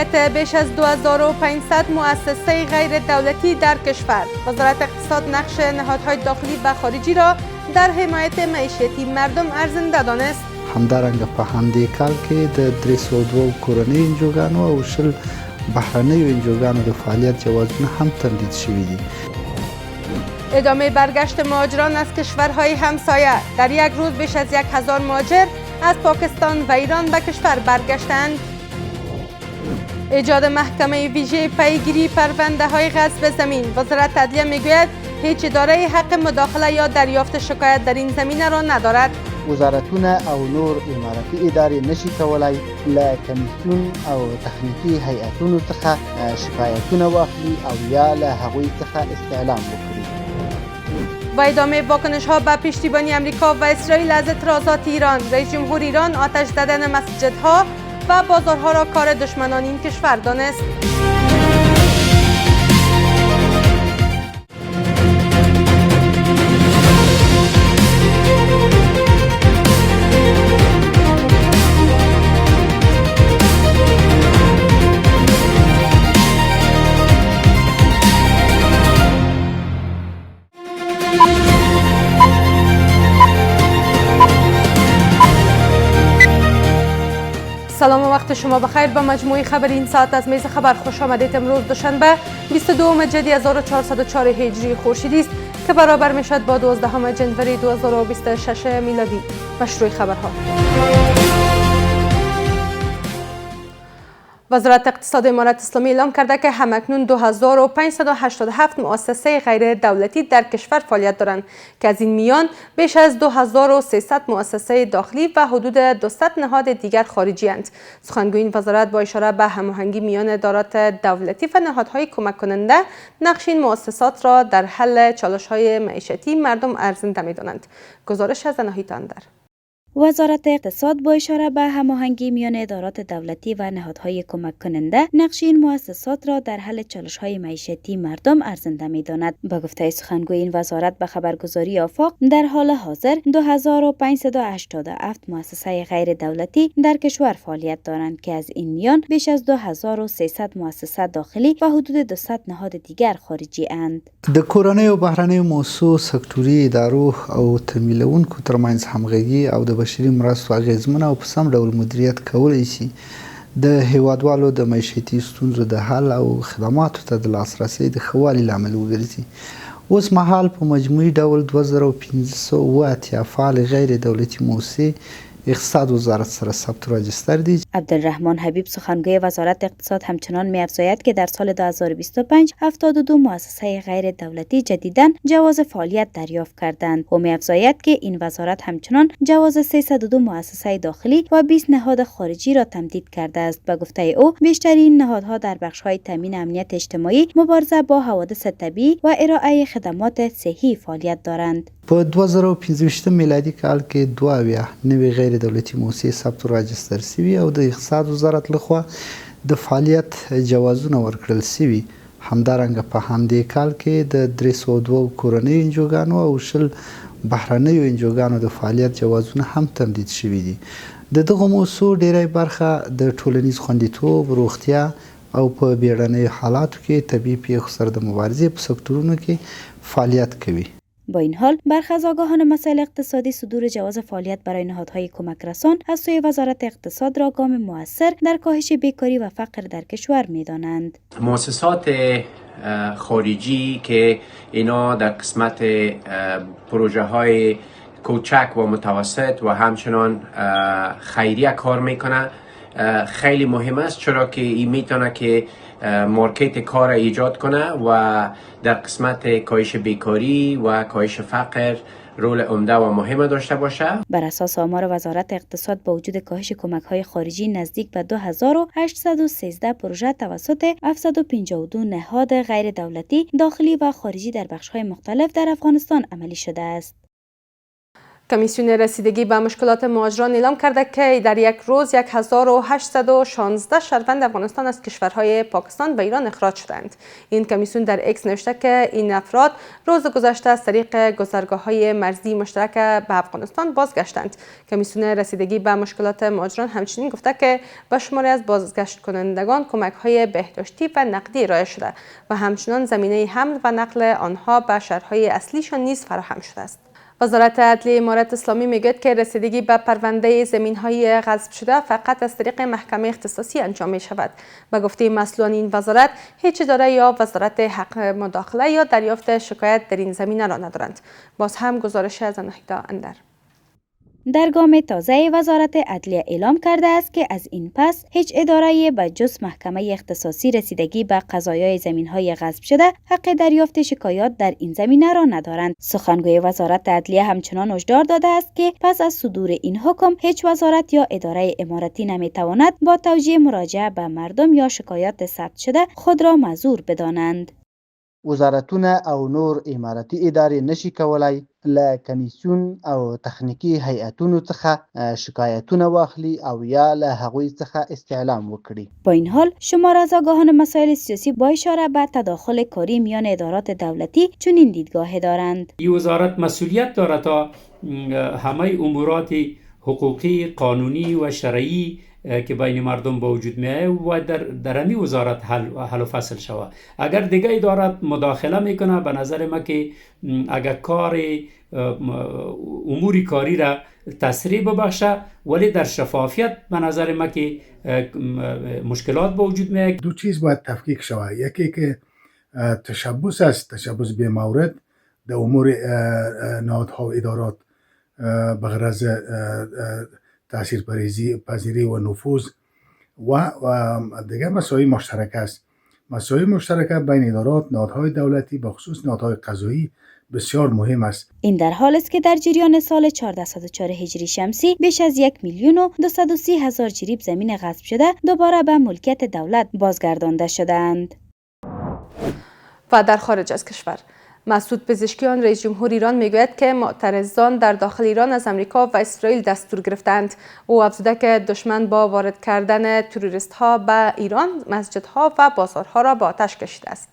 فعالیت بیش از 2500 مؤسسه غیر دولتی در کشور. وزارت اقتصاد نقش نهادهای داخلی و خارجی را در حمایت معیشتی مردم ارزنده دانست. همدارنګه په همدې کال کې د 302 کورنۍ انجوګانو او 60 بهرنیو انجوګانو د فعالیت جوازونه هم تمدید شوي دي. ادامه برگشت مهاجران از کشورهای همسایه. در یک روز بیش از 1000 مهاجر از پاکستان و ایران به کشور برگشتند. ایجاد محکمه ویژه پیگیری پرونده های غصب زمین. وزارت عدلیه میگوید هیچ اداره حق مداخله یا دریافت شکایت در این زمینه را ندارد. وزارتونه او نور اماراتي ادارې نشي کولای له کمیسیون او تخنیکی هیئتونو څخه شکایتونه واخلي او یا له هغوی څخه استعلام وکړي. و ادامه واکنش ها به پشتیبانی امریکا و اسرائیل از اعتراضات ایران. رئیس جمهور ایران آتش زدن مسجدها و بازارها را کار دشمنان این کشور دانست. سلام و وقت شما بخیر. به مجموعه خبر این ساعت از میز خبر خوش آمدید. امروز دوشنبه 22 جدی 1404 هجری خورشیدی است که برابر می شد با 12 جنوری 2026 میلادی. مشروع خبرها. وزارت اقتصاد امارت اسلامی اعلام کرده که همکنون 2587 مؤسسه غیر دولتی در کشور فعالیت دارند که از این میان بیش از 2300 مؤسسه داخلی و حدود 200 نهاد دیگر خارجی اند. سخنگوی این وزارت با اشاره به هماهنگی میان ادارات دولتی و نهادهای کمک کننده نقش این مؤسسات را در حل چالش‌های معیشتی مردم ارزنده می‌دانند. گزارش از ناهید اندر. وزارت اقتصاد با اشاره به هماهنگی میان ادارات دولتی و نهادهای کمک کننده نقش این مؤسسات را در حل چالش‌های معیشتی مردم ارزنده می‌داند. با گفته سخنگوی این وزارت به خبرگزاری آفاق در حال حاضر 2587 مؤسسه غیر دولتی در کشور فعالیت دارند که از این میان بیش از 2300 مؤسسه داخلی و حدود 200 نهاد دیگر خارجی اند. د کورنۍ او بهرنیو موسسو سکتوري ادارو او تمویلونکو ترمنځ همغږي او د بشري مرستو اغیزمنه او په سم ډول مدیریت کولی شي د هیوادوالو د معیشتي ستونزو د حل او خدماتو ته د لاسرسي د ښه والي لامل وګرځي. اوس مهال په مجموعي ډول 2580 فعال غیر دولتي موسسې اقتصاد وزارت سره ثبت راجستر دی. عبدالرحمن حبیب سخنگوی وزارت اقتصاد همچنان می‌افزاید که در سال 2025 72 مؤسسه غیر دولتی جدیداً جواز فعالیت دریافت کردند. او می‌افزاید که این وزارت همچنان جواز 302 مؤسسه داخلی و 20 نهاد خارجی را تمدید کرده است. به گفته او بیشترین نهادها در بخش‌های تامین امنیت اجتماعی، مبارزه با حوادث طبیعی و ارائه خدمات صحی فعالیت دارند. په 2025 میلادي کال کې 22 نوې غیر دولتي موسسې ثبت راجستر شوي او د اقتصاد وزارت لخوا د فعالیت جوازونه ورکړل شوي. همدارنګه په همدې کال کې د 302 کورنۍ انجوګانو او 60 بهرنیو انجوګانو د فعالیت جوازونه هم تمدید شوي دي. د دغو موسسو ډیری برخه د ټولنیز خوندیتوب، روغتیا او په بیړنیو حالاتو کې طبیعي پیښو سره د مبارزې په سکتورونو کې فعالیت کوي. با این حال برخی از آگاهان مسائل اقتصادی صدور جواز فعالیت برای نهادهای کمک رسان از سوی وزارت اقتصاد را گام مؤثر در کاهش بیکاری و فقر در کشور می‌دانند. مؤسسات خارجی که اینا در قسمت پروژه های کوچک و متوسط و همچنان خیریه کار میکنه خیلی مهم است، چرا که این میتونه که مارکت کار ایجاد کنه و در قسمت کاهش بیکاری و کاهش فقر رول عمده و مهم داشته باشه. بر اساس آمار وزارت اقتصاد با وجود کاهش کمک‌های خارجی نزدیک به 2813 پروژه توسط 752 نهاد غیر دولتی داخلی و خارجی در بخش‌های مختلف در افغانستان عملی شده است. کمیسیون رسیدگی به مشکلات مهاجران اعلام کرده که در یک روز 1816 شهروند افغانستان از کشورهای پاکستان و ایران اخراج شدند. این کمیسیون در ایکس نوشته که این افراد روز گذشته از طریق گذرگاه‌های مرزی مشترک به افغانستان بازگشتند. کمیسیون رسیدگی به مشکلات مهاجران همچنین گفته که به شماری از بازگشت کنندگان کمک‌های بهداشتی و نقدی ارائه شده و همچنین زمینه حمل و نقل آنها به شهرهای اصلیشان نیز فراهم شده است. وزارت عدلیه امارات اسلامی میگوید که رسیدگی به پرونده زمین‌های غصب شده فقط از طریق محکمه اختصاصی انجام می شود. به گفته مسئولان این وزارت، هیچ اداره یا وزارت حق مداخله یا دریافت شکایت در این زمینه را ندارند. باز هم گزارش از ناهیدا اندر. در گام تازه وزارت عدلیه اعلام کرده است که از این پس هیچ اداره‌ای به جز محکمه اختصاصی رسیدگی به قضایای زمین‌های غصب شده حق دریافت شکایات در این زمینه را ندارند. سخنگوی وزارت عدلیه همچنان هشدار داده است که پس از صدور این حکم هیچ وزارت یا اداره اماراتی نمی‌تواند با توجیه مراجعه به مردم یا شکایات ثبت شده خود را معذور بدانند. وزارتونه او نور اماراتي ادارې نشي کولای له کمیسیون او تخنیکی هیئتونو څخه شکایتونه واخلي او یا له هغوی څخه استعلام وکړي. با این حال شمار از آگاهان مسائل سیاسی با اشاره به تداخل کاری میان ادارات دولتی چنین دیدگاه دارند. این وزارت مسئولیت دارد تا همه امورات حقوقی، قانونی و شرعی که بین مردم با وجود میاد و در همین وزارت حل و فصل شود. اگر دیگه ادارات مداخله میکنه، به نظر ما که اگر کار امور کاری را تسریع ببخشه، ولی در شفافیت به نظر ما که مشکلات با وجود میاد. دو چیز باید تفکیک شود. یکی که تشبس است، تشبس به مورد در امور نهادها و ادارات به غرض تأثیر پذیری و نفوذ و دیگه مسائل مشترک است. مسائل مشترک بین ادارات، نهادهای دولتی به خصوص نهادهای قضایی بسیار مهم است. این در حال است که در جریان سال 1404 هجری شمسی بیش از 1,230,000 جریب زمین غصب شده دوباره به ملکیت دولت بازگردانده شدند. و در خارج از کشور، مسعود پزشکیان رئیس جمهور ایران میگوید که معترضان در داخل ایران از امریکا و اسرائیل دستور گرفتند. او افزوده که دشمن با وارد کردن تروریست ها به ایران مسجدها و بازارها را به آتش کشیده است.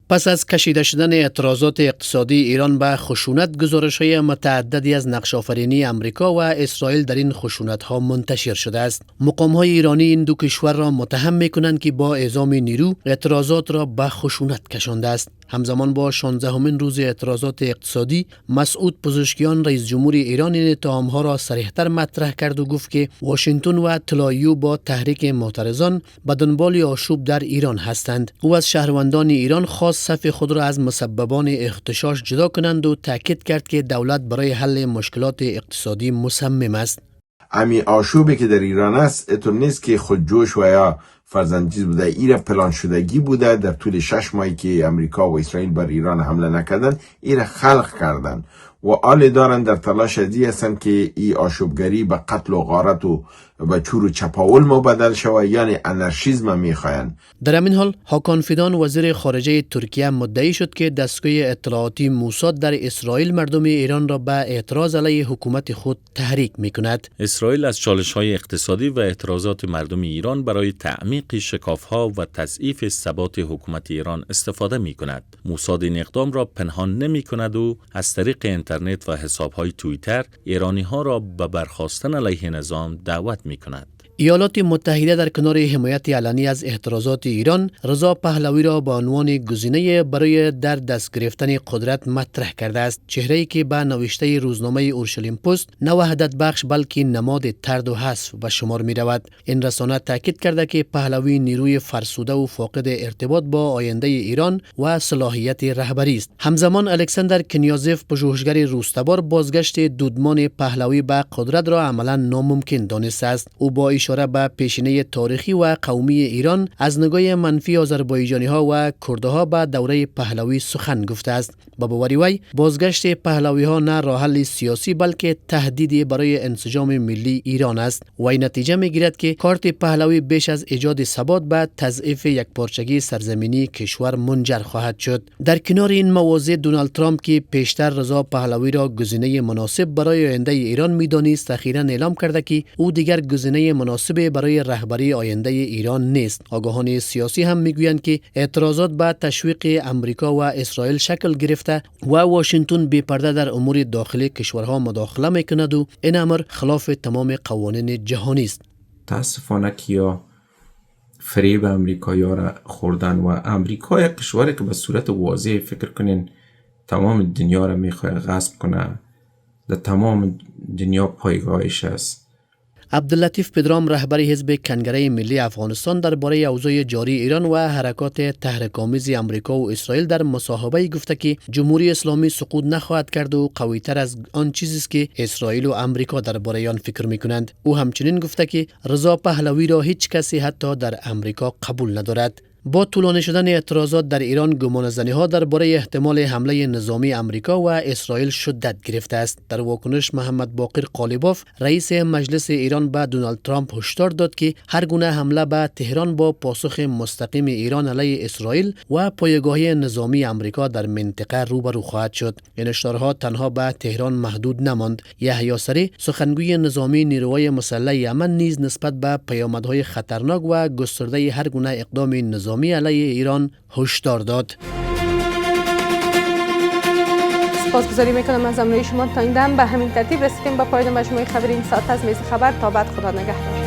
پس از کشیده شدن اعتراضات اقتصادی ایران به خشونت، گزارش‌های متعددی از نقش‌آفرینی امریکا و اسرائیل در این خشونت‌ها منتشر شده است. مقام‌های ایرانی این دو کشور را متهم می‌کنند که با اعزام نیرو اعتراضات را به خشونت کشانده است. همزمان با 16مین روز اعتراضات اقتصادی، مسعود پزشکیان رئیس جمهور ایران این اتهام‌ها را صریح‌تر مطرح کرد و گفت که واشنگتن و تل‌آویو با تحریک معترضان به دنبال آشوب در ایران هستند. او از شهروندان ایران خواست صف خود را از مسببان اغتشاش جدا کنند و تاکید کرد که دولت برای حل مشکلات اقتصادی مصمم است. امی آشوبی که در ایران است اتون نیست که خودجوش و یا فرزندچیز بوده. ایره پلان شدگی بوده. در طول 6 ماهی که امریکا و اسرائیل بر ایران حمله نکردن، ایره خلق کردن و آل دارن در تلاش ازی هستن که ای آشوبگری به قتل و غارت و به چور و چپاول مبدل شود، یعنی انارشیسم میخواین. در همین حال هاکان فیدان وزیر خارجه ترکیه مدعی شد که دستگاه اطلاعاتی موساد در اسرائیل مردم ایران را به اعتراض علیه حکومت خود تحریک میکند. اسرائیل از چالش‌های اقتصادی و اعتراضات مردم ایران برای تعمیق شکاف‌ها و تضعیف ثبات حکومت ایران استفاده میکند. موساد این اقدام را پنهان نمیکند و از طریق اینترنت و حساب‌های توییتر ایرانی‌ها را به برخاستن علیه نظام دعوت می‌کند. ایالات متحده در کنار حمایت علنی از اعتراضات ایران، رضا پهلوی را به عنوان گزینه برای در دست گرفتن قدرت مطرح کرده است. چهره‌ای که به نوشته روزنامه اورشلیم پست نه وحدت بخش بلکه نماد طرد و حذف به شمار می رود. این رسانه تاکید کرده که پهلوی نیروی فرسوده و فاقد ارتباط با آینده ایران و صلاحیت رهبری است. همزمان الکساندر کنیازف، پژوهشگر روستبار، بازگشت دودمان پهلوی به قدرت را عملا ناممکن دانسته است. او با اشاره به پیشینه تاریخی و قومی ایران از نگاه منفی آذربایجانی ها و کردها به دوره پهلوی سخن گفته است. با باور وی بازگشت پهلوی ها نه راه حل سیاسی بلکه تهدیدی برای انسجام ملی ایران است. وی نتیجه میگیرد که کارت پهلوی بیش از ایجاد ثبات به تضعیف یکپارچگی سرزمینی کشور منجر خواهد شد. در کنار این مواضع دونالد ترامپ که پیشتر رضا پهلوی را گزینه مناسب برای آینده ایران می‌دانست، اخیراً اعلام کرده که او دیگر گزینه مناسب برای رهبری آینده ایران نیست. آگاهان سیاسی هم میگویند که اعتراضات به تشویق امریکا و اسرائیل شکل گرفته و واشنگتن بی پرده در امور داخلی کشورها مداخله میکند و این امر خلاف تمام قوانین جهانی است. متاسفانه کیا فریب امریکایی‌ها را خوردن و امریکا یک کشوری که به صورت واضح فکر کنین تمام دنیا را میخواد غصب کنه، در تمام دنیا پایگاهش است. عبداللطیف پدرام رهبر حزب کنگره ملی افغانستان درباره اوضاع جاری ایران و حرکات تحریک‌آمیز امریکا و اسرائیل در مصاحبه گفته که جمهوری اسلامی سقوط نخواهد کرد و قوی‌تر از آن چیزی است که اسرائیل و امریکا درباره آن فکر می‌کنند. او همچنین گفته که رضا پهلوی را هیچ کسی حتی در امریکا قبول ندارد. با طولانی شدن اعتراضات در ایران، گمانه‌زنی‌ها درباره احتمال حمله نظامی امریکا و اسرائیل شدت گرفته است. در واکنش محمد باقر قالیباف رئیس مجلس ایران به دونالد ترامپ هشدار داد که هر گونه حمله به تهران با پاسخ مستقیم ایران علیه اسرائیل و پایگاهی نظامی امریکا در منطقه روبرو خواهد شد. این هشدارها تنها به تهران محدود نماند. یحیی سری سخنگوی نظامی نیروهای مسلح یمن نیز نسبت به پیامدهای خطرناک و گسترده هر گونه اقدام نظامی علیه ایران هشدار داد. سپاسگزاری میکنم از همراهی شما تا این دم. به همین ترتیب رسیدیم به پایان مجموعه خبری این ساعت از میز خبر. تا بعد، خدا نگهدار.